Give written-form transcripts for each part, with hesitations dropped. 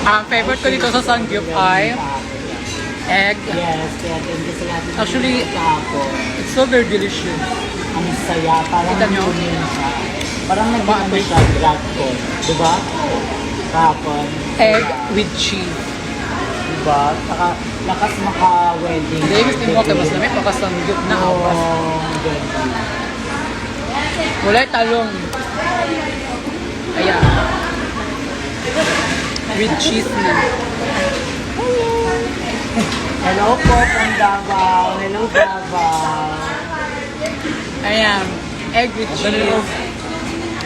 Ang favorite ko dito sa Sangyup ay egg. Yes, kaya thank you sa lahat ng Actually, kahapon. it's so very delicious. Ang saya, parang Kita nyo? nagkunin siya. Parang nagkunin siya, drag ko. Diba? Kahapon. Egg with cheese. Diba? Saka, lakas maka-wedding. Hindi, gusto mo kayo mas namin pagkasangyup na awas. Oh, ganda. Walay talong. Ayan. With cheese na. Hello po, from Davao. Hello, Davao. Ayan. Egg with cheese.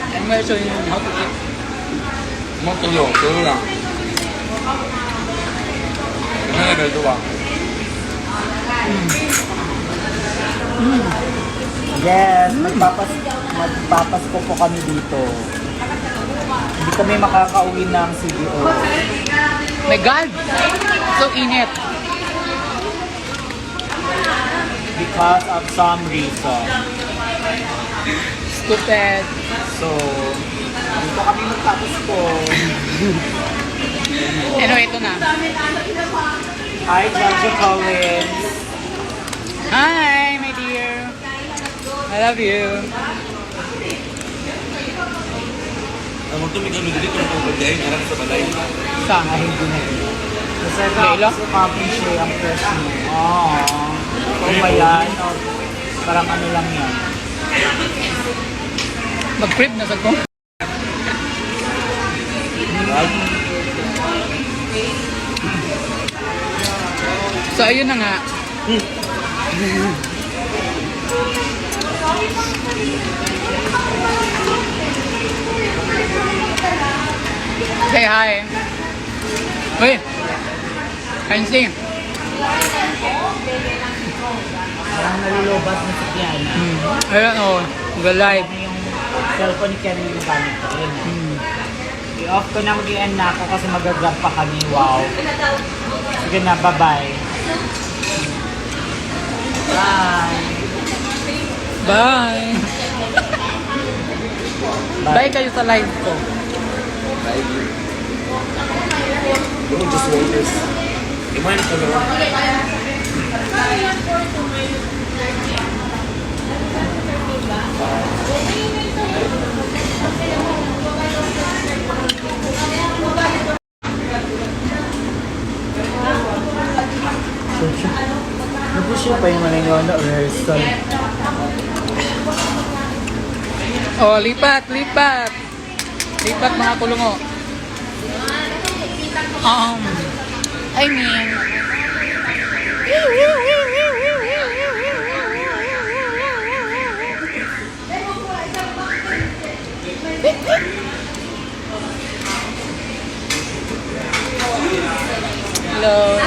I'm gonna show you how to eat. 먹기요, 그거랑. 그냥 멜도 봐. Yes, magpapasko po kami dito. Hindi kami makakauwi ng CDO. My God! So init. Because of some reason. Stupid. So, dito kami magpapasko. Anyway, ito na. Hi, Jojo Collins. Hi, my dear. I love you. Ang mga tumigaw nyo dito ang pagpagyahin, harap sa balay. Saan? Ay, hindi na yun. Kasi Leila? kasi copy siya ang first mo. Oo. Kung ba yan? O, parang ano lang yan. Mag-crib na sa ko. So, ayun na nga. Say hi. Uy! Kansi. Parang nalulubat na si Kiana. Ayun o. Mag-live. Ano yung cellphone ni Kiana yung gamit ko. Yun. I-off ko na mag-i-end na ako kasi mag-grab pa kami. Wow. Sige na, bye-bye. Bye. Bye! Bye kayo sa live ko. You just want this. Iman ko naman. Nag-push pa yung manayona rehearsal. Oh, lipat, lipat. Lipat mga kulungo. I mean, hello.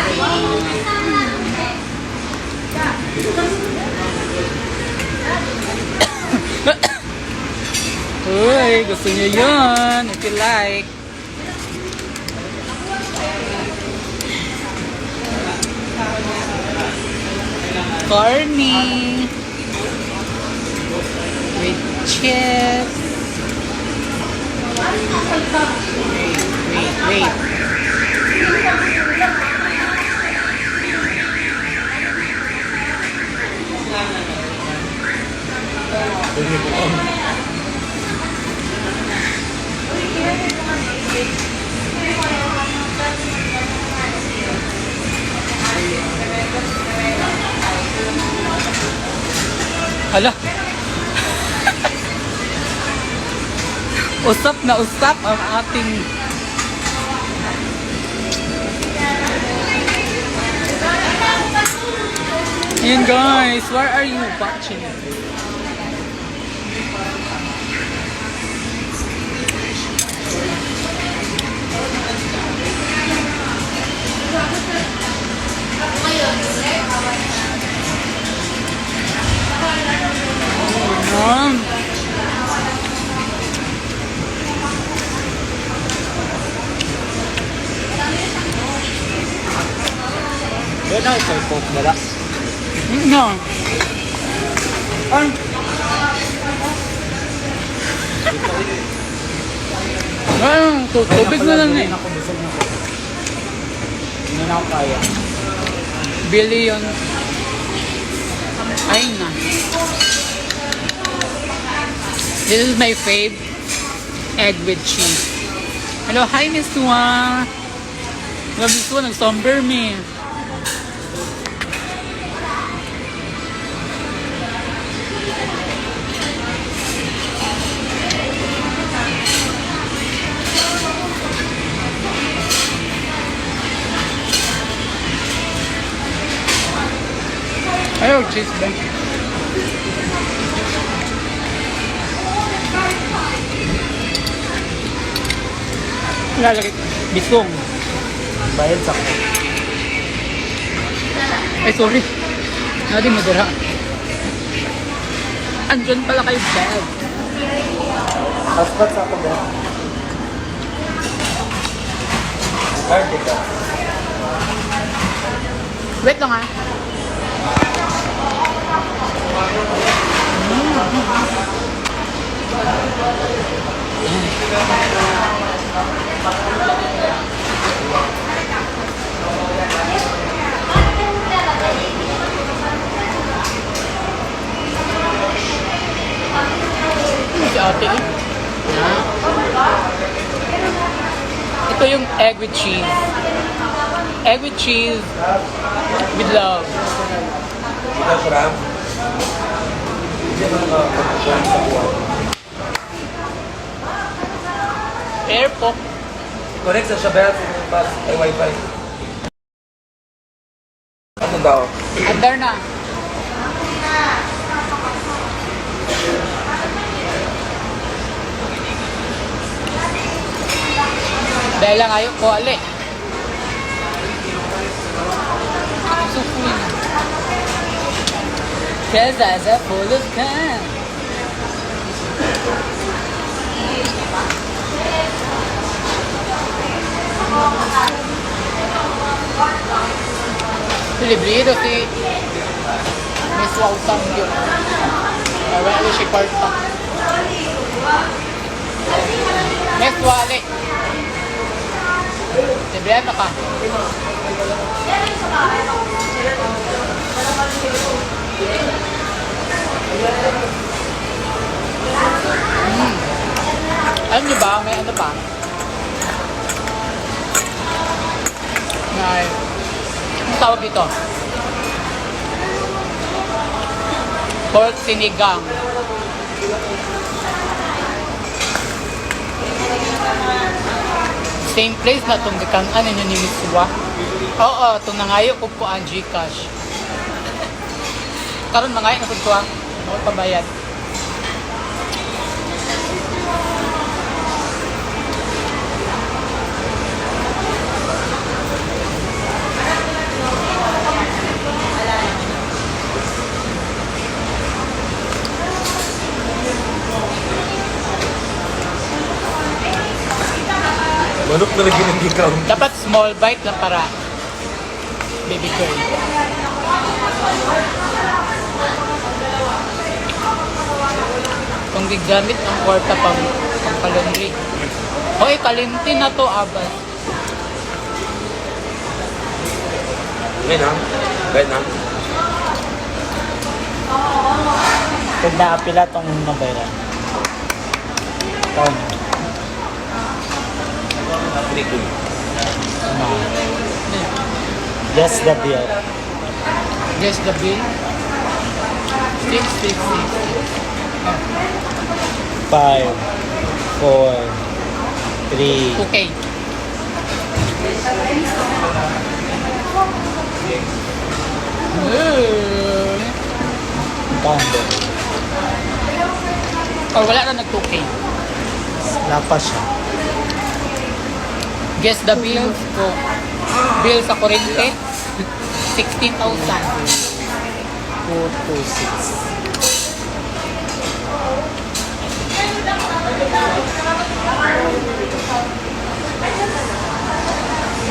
Uy, gusto niyo yun. If you like. Corny. With chips. Wait. Hala. Usap na usap ang ating Ayan guys, where are you watching? Yan na, ito yung coke nila. No. Ay! Tubig na lang eh. Ako, busog na ako. na ako kaya. Bili yun. Ay na. This is my fave. Egg with cheese. Hello, hi Miss Tua. Miss Tua, nag-somber me. Ayaw, cheese ba? Lalagay. Bitong. Bayad sa ko. Ay, sorry. Hindi mo dira. Andyan pala kayo bag. Paspat sa ako ba? Card ka. Wait lang ha. Si ate eh. Ito yung egg with cheese. Egg with cheese with love. Kita shrimp. Airpok. Connect sa Shabelle sa ay wifi. Ano daw? Andar na. Dahil lang ayaw ko, ali. So full na. Cause as a full of can. Librido si Miss Wow Samgyo. Wala siya kwarta. Miss Wale. Librido ka. Alam niyo ba, may ano pa? May, ang tawag dito? Pork sinigang. Same place na itong gikanan ninyo ni Miss Wa. Oo, itong nangayo ko po ang Gcash. Karon mangayo na po ito ha. Ako pabayad. Manok na lagi ng ikaw. Dapat small bite lang para baby girl. Kung gigamit ang kwarta pang kalendri. Hoy, kalinti na to, abas. Ngayon Ngayon na. Pag naapila itong nabayran. Ito na. Hindi ko. Guess the bill. Guess the bill. 666. 5, 4, 3, Okay. pound. Oh, wala na nag-2K. Wala pa siya. Guess the bill ko. Bill sa kuryente. 16,000. 2, 2, 6.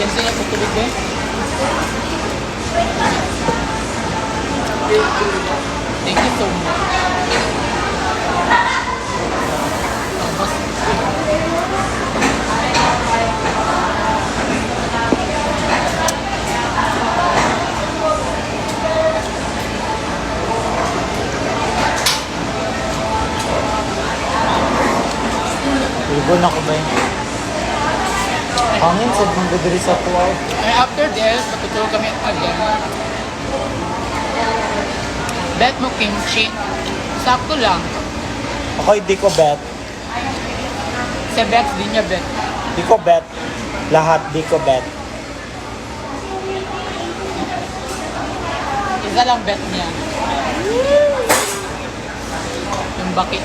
Yan siya po tubig eh. Thank you so much. Guna ko ba yun? Hangin sa mga gadari sa tuwa. And after this, matutulog kami again. Bet mo kimchi. Sakto lang. Ako hindi ko bet. Sa bet, di niya bet. Di ko bet. Lahat di ko bet. Isa lang bet niya. Yung baki.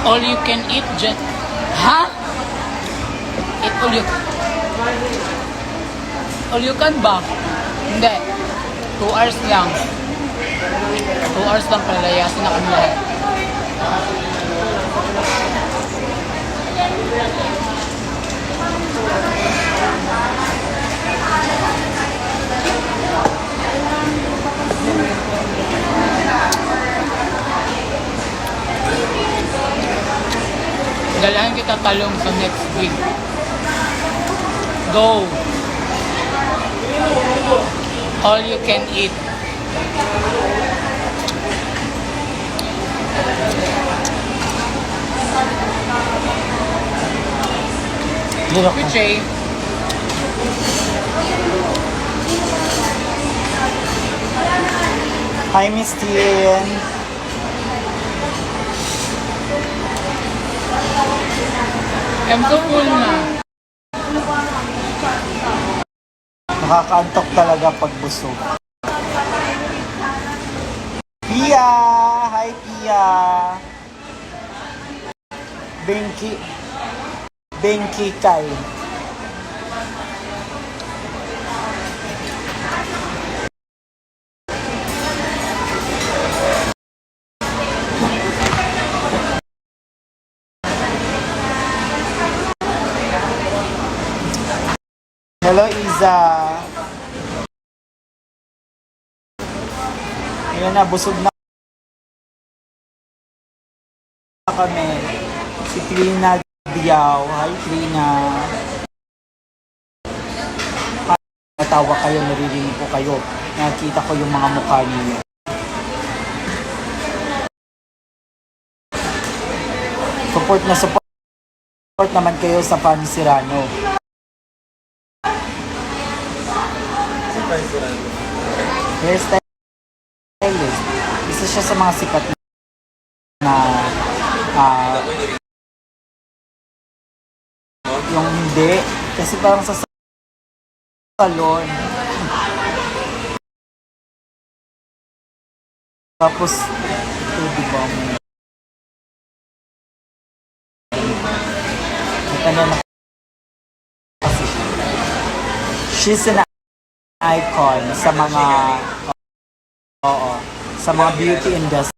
All you can eat, Jen. Ha? Eat all you can ba? Hindi. 2 hours lang. 2 hours lang pala. Layasin na kami lahat. Dalahan kita talong sa next week. Go! All you can eat. Lilo ko. Kuchay. Hi, Miss Tien. I'm so full na. Nakakaantok talaga pag busog. Pia! Hi, Pia! Benki Kai. Hello, Iza. Ayan na, busog na kami. Si Trina Diaw. Hi, Trina. Natawa kayo, naririnig ko kayo. Nakita ko yung mga mukha niyo. Support naman kayo sa Fanny Serrano. Hairstylist. Isa siya sa mga sikat na yung hindi. Kasi parang sa salon. Tapos, ito diba mo? Matanda na kasi siya. She's an icon sa mga sa mga beauty industry.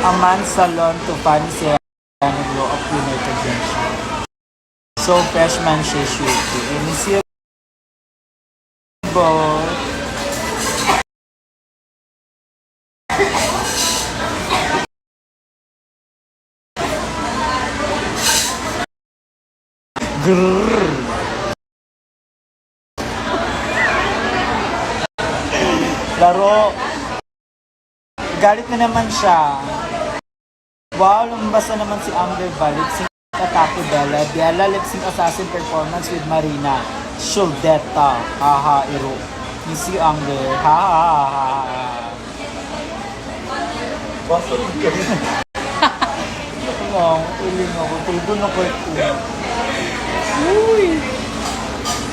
A man's salon to Fanny Serrano Glow Up United Junction. So freshman siya shooting. And miss you both. Grrrr. Laro. Galit na naman siya. Wow, lumabas na naman si Amber ba? Lip-sync Taco Bella. Bella lip-sync assassin performance with Marina. Shuldeta. Haha, iro. Miss you, Amber. Ha ha ha ha. Wow, uling ako. Tulgo na ko ito. Uy.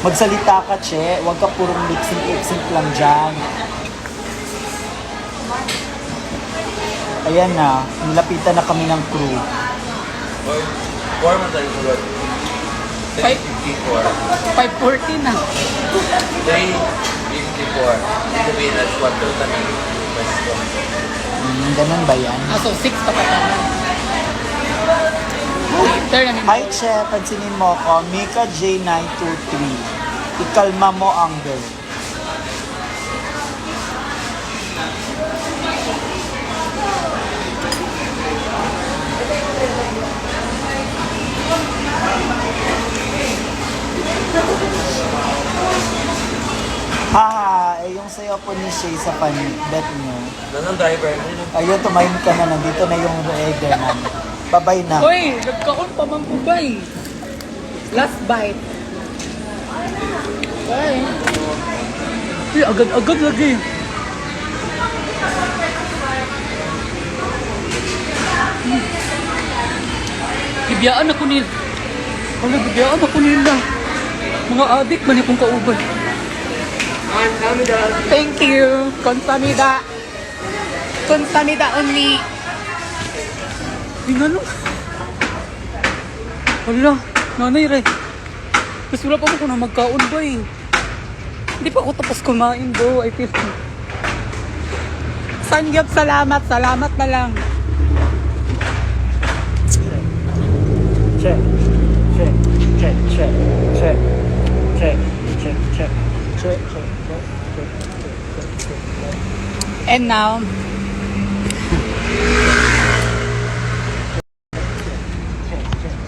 Magsalita ka, che. Huwag ka purong lip-sync lang dyan. Ayan na, nilapitan na kami ng crew. 4 months ago, 354. 5:40 na. 354. Sabihin na 4 kami. Ganun ba yan? So 6 pa naman. Later namin. Hi, Che. Pansinin mo ko. Mika J923. Ikalma mo ang girl. Haha, eh yung sayo po ni Shay sa panit nyo. Nanang driver. Ayun, tumahimik ka na. Nandito na yung rider na. Babay na. Hoy, nagkaon pa mang kubay. Last bite. Bye. Uy, agad-agad lagi. Bibiyaan ako nila. Bibiyaan ako nila. Mga adik man itong kauban. Thank you. Konsamida. Konsamida only. Inano? Wala. Nanay Ray. Mas wala pa ako kung na magkaon ba eh. Hindi pa ako tapos kumain do. I feel Sangyap, salamat. Salamat na lang. Check. Check. Check. Check. Check. Check. Check. Check. Check. Check. And now,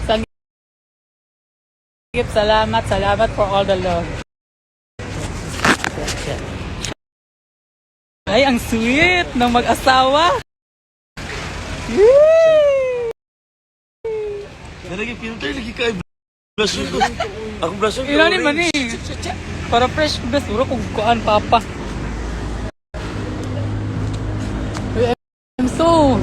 Sangyap, salamat. Salamat for all the love. Ay, ang sweet ng mag-asawa. Nalagi filter, lagi ka. Blush ko. Ako blush ko. Ina naman eh. Para fresh best. Uro kung kuhaan papa. I'm so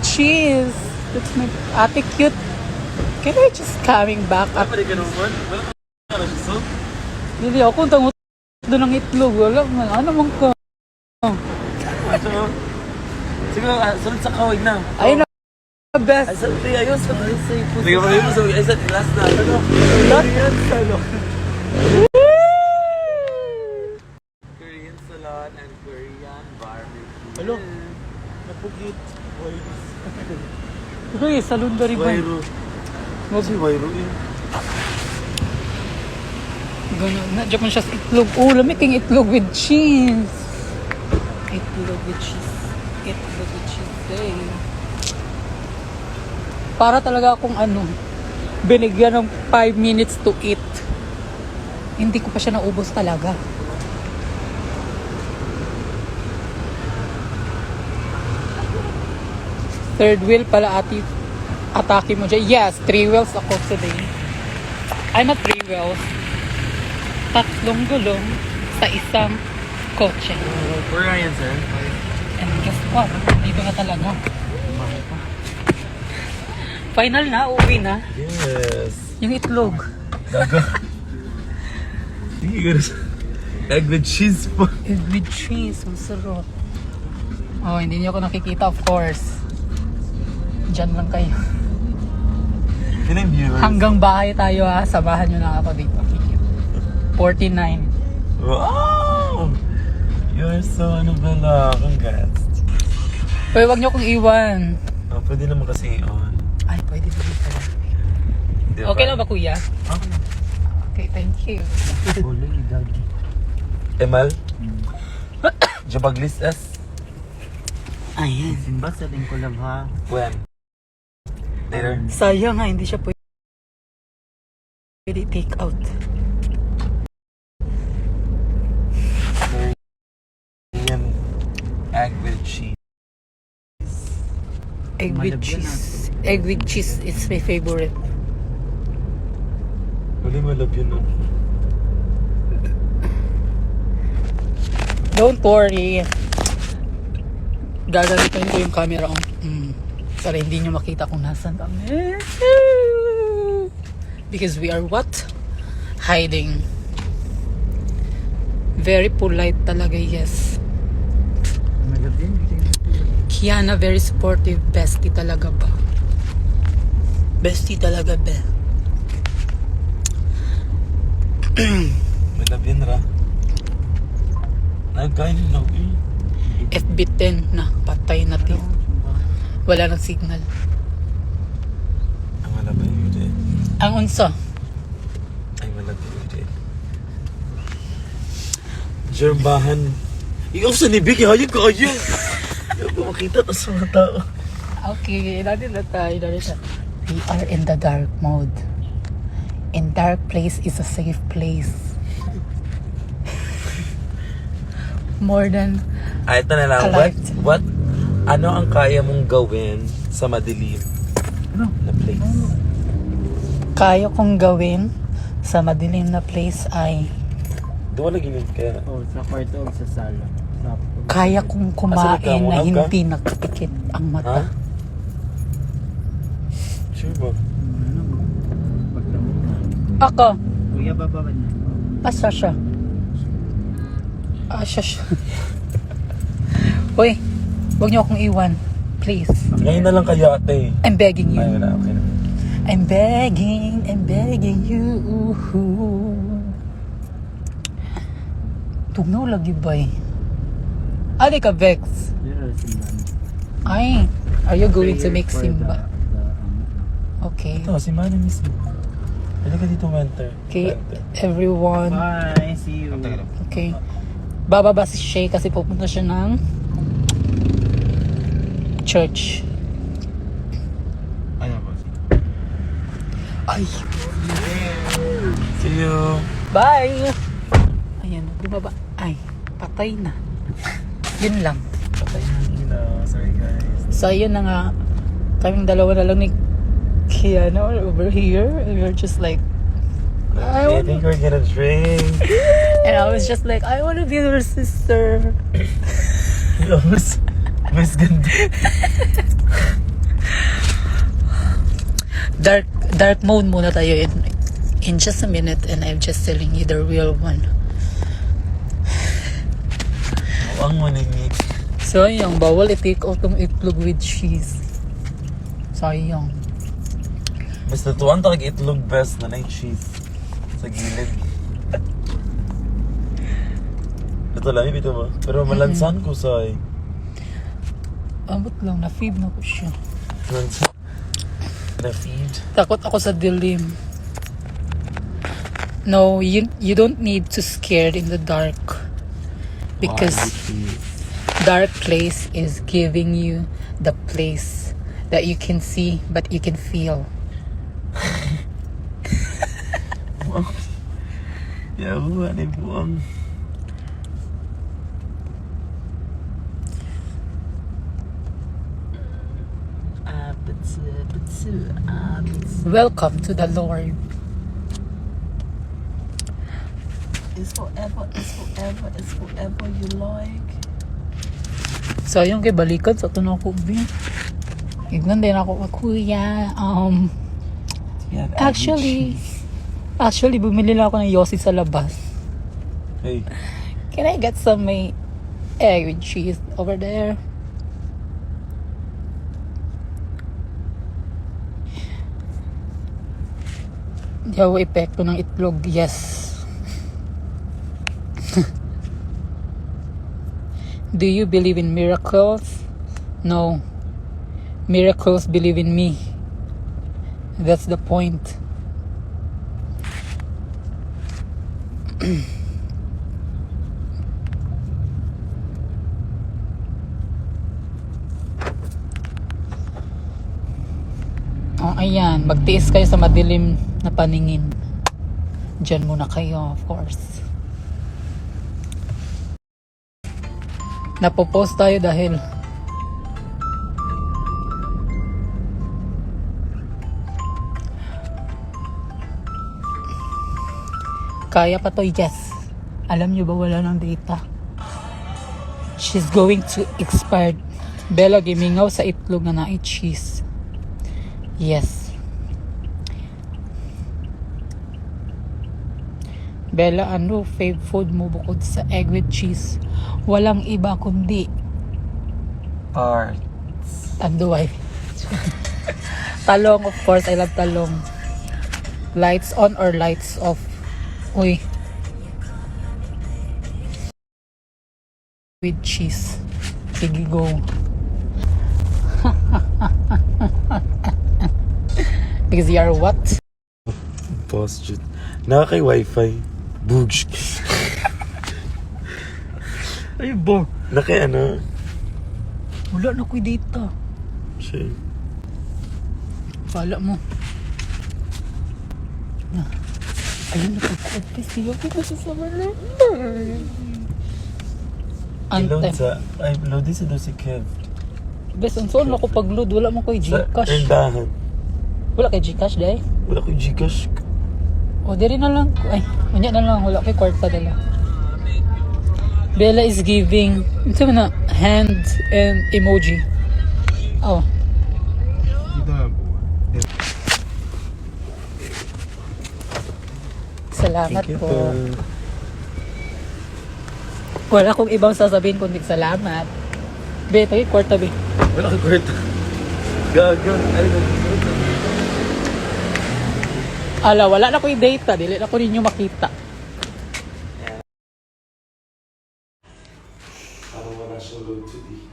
cheese. That's my ate cute. Can I just coming back up? Pwede ka naman. Wala ka na siya. Hindi ako tangot doon ng itlog. Wala man. Ano man ka? Siguro, sunod sa kawig na. Ayun na best. Ay, sabi, ayos. Sige pa rin mo sa ay, sa last na. Ano? Korean salon. Korean salon and Korean barbecue. Hello? Napugit. Uy, salon ba rin ba? Wairo. Si Wairo yun. Ganun. Nadya man siya sa itlog. Oh, lamiting itlog with cheese. Itlog with cheese. Itlog with cheese. Eh. Para talaga akong binigyan ng 5 minutes to eat. Hindi ko pa siya naubos talaga. Third wheel pala atake mo dyan. Yes, 3 wheels ako today. I'm not 3 wheels. Tatlong gulong sa isang kotse. Where are you, sir? And guess what? Dito na talaga. Final na, uwi na. Yes. Yung itlog. Gaga. Hindi ka rin. Egg with cheese pa. Egg with cheese. Ang sarap. Oh, hindi niyo ako nakikita, of course. Diyan lang kayo. Kilang viewers. Hanggang bahay tayo ha. Samahan nyo na ako dito. 49. Wow! You're so congrats. Pero wag nyo kong iwan. Oh, pwede naman kasi on. Ay, pwede dito pala. Diba? Okay lang ba, kuya? Okay, thank you. Emal? Jabaglis S? Ayan. Simba sa din collab ha. When? Later? Sayang nga, hindi siya pwede take out. Korean egg with cheese. Egg with cheese. Egg with cheese is my favorite. Wala malab yun, no? Don't worry. Gagamitin ko yung camera on. Para hindi nyo makita kung nasan kami. Because we are what? Hiding. Very polite talaga, yes. Kiana, very supportive. Bestie talaga ba? Bestie talaga ba? Malab yan, ra? Nagkain na ako eh. FB10 na. Patay natin. Wala nang signal. Ang malab yun, Uday. Ang unsa? Ay, malab yun, Uday. Jerbahan. Ikaw sa nibig, hayag ka ayun. Hindi ako makita to sa mga tao. Okay, dali na tayo. We are in the dark mode. In dark place is a safe place. More than Ay, ito na lang. What? Ano ang kaya mong gawin sa madilim na place? kaya kong gawin sa madilim na place ay Doon lagi yun kaya. Oh, sa kwarto o sa sala. kaya kong kumain na hindi nakapikit ang mata. Ha? Sure ba? Ako, Kuya, baba niya. asa siya? Asa siya? Uy, huwag niyo akong iwan. Please. Ngayon na lang kaya ate. I'm begging you. Ay, wala. Okay na. I'm begging you. Tugnaw lagi ba eh? Adi ka, Vex. Ay, are you going to make Simba? Okay. Ito, si Manny mismo. Pwede ka dito, Winter. Okay, everyone. Bye, see you. Okay. Bababa si Shay kasi pupunta siya ng church. Ano ba? Ay, See you. bye! Ayan, bumaba. Ay, patay na. Yun lang. Patay na nila. Sorry guys. So, yun na nga. Kaming dalawa na lang ni Kiana over here. And we're just like, I think we're gonna drink. and I was just like, I want to be your sister. Mas ganda. Dark mode muna tayo in just a minute, and I'm just telling you the real one. Ang manimik. Sayang, bawal i-take out tong itlog with cheese. Sayang. Basta tuwan talaga itlog best na night cheese. Sa gilid. Ito lang, ito ba? Pero malansan ko say. Abot lang, na-feed na ko siya. Malansan. Na-feed. Takot ako sa dilim. No, you don't need to scared in the dark. Because dark place is giving you the place that you can see but you can feel. Yeah, ano yung buwang. Welcome to the Lord. It's forever you like. So yung kay balikan sa ito na ako ignan din ako kuya. Yeah, Actually bumili lang ako ng Yossi sa labas. Hey, Can I get some may egg with cheese over there? Yaw epekto ng itlog, yes. Do you believe in miracles? No. Miracles believe in me. That's the point. Oh, ayan. Magtiis kayo sa madilim na paningin. Diyan muna kayo, of course. Napopost tayo dahil kaya pa to, yes. Alam nyo ba wala ng data? She's going to expire. Bella, gimingaw sa itlog na na-cheese. Yes. Bella, ano fave food mo bukod sa egg with cheese? Walang iba kundi ano ay? Talong, of course. I love talong. Lights on or lights off? Uy. With cheese. Sige, go. Because you are what? pause jud. Naka kay wifi. Boogs. Ay, bo. Naka ano? Wala na ko'y data. Shame. Pala mo. Na. Ayun, napag-confess niyo ko kasi sa malamay. Load Anthem. sa... Ay, load din sa doon si Kev. Bes, ang saan ako pag-load? Wala mo ko'y Sa Gcash. Erdahan. Wala kay Gcash, day? Wala ko Gcash. O, diri na lang. Ay, unya na lang. Wala kay kwarta nila. Bella is giving, ito mo na, hand and emoji. Oh. Salamat Thank you, po. Kev. Wala akong ibang sasabihin kundi salamat. Be, tagi kwarta, be. Wala ko kwarta. Gaga. Ay, nag-kwarta. Ala, wala na ko yung data. Dili na ko ninyo makita. Parang wala siyang load today.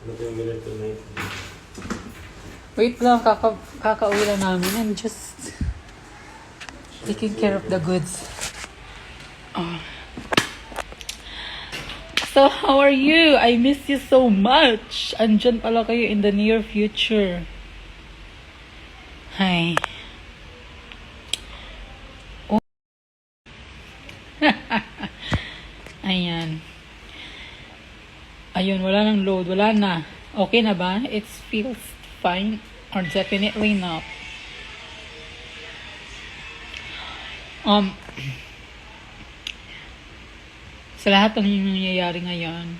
Ano ba yung minute tonight? Wait lang, kakauwi lang namin. I'm just taking care of the goods. Oh. So, how are you? I miss you so much. Andyan pala kayo in the near future. Hi. Oh. Ayan. Ayun, wala nang load. Wala na. Okay na ba? It feels fine or definitely not. Sa lahat ng nangyayari ngayon,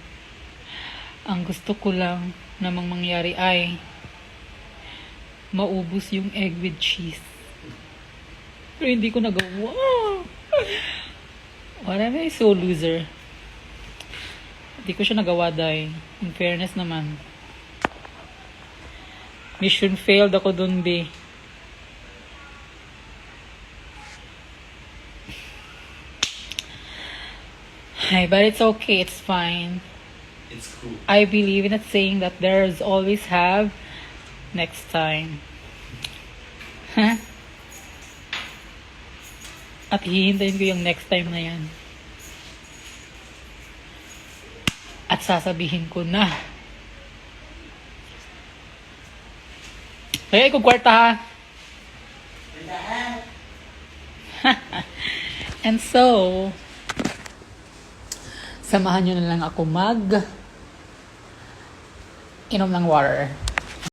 ang gusto ko lang namang mangyari ay maubos yung egg with cheese. Pero hindi ko nagawa. What am I so loser? Hindi ko siya nagawa dahil in fairness naman. Mission failed ako dun, be. Hi, but it's okay. It's fine. It's cool. I believe in that saying that there's always have next time. Huh? At hihintayin ko yung next time na yan. At sasabihin ko na. Kaya ikong kwarta ha. And so, samahan nyo na lang ako inom ng water.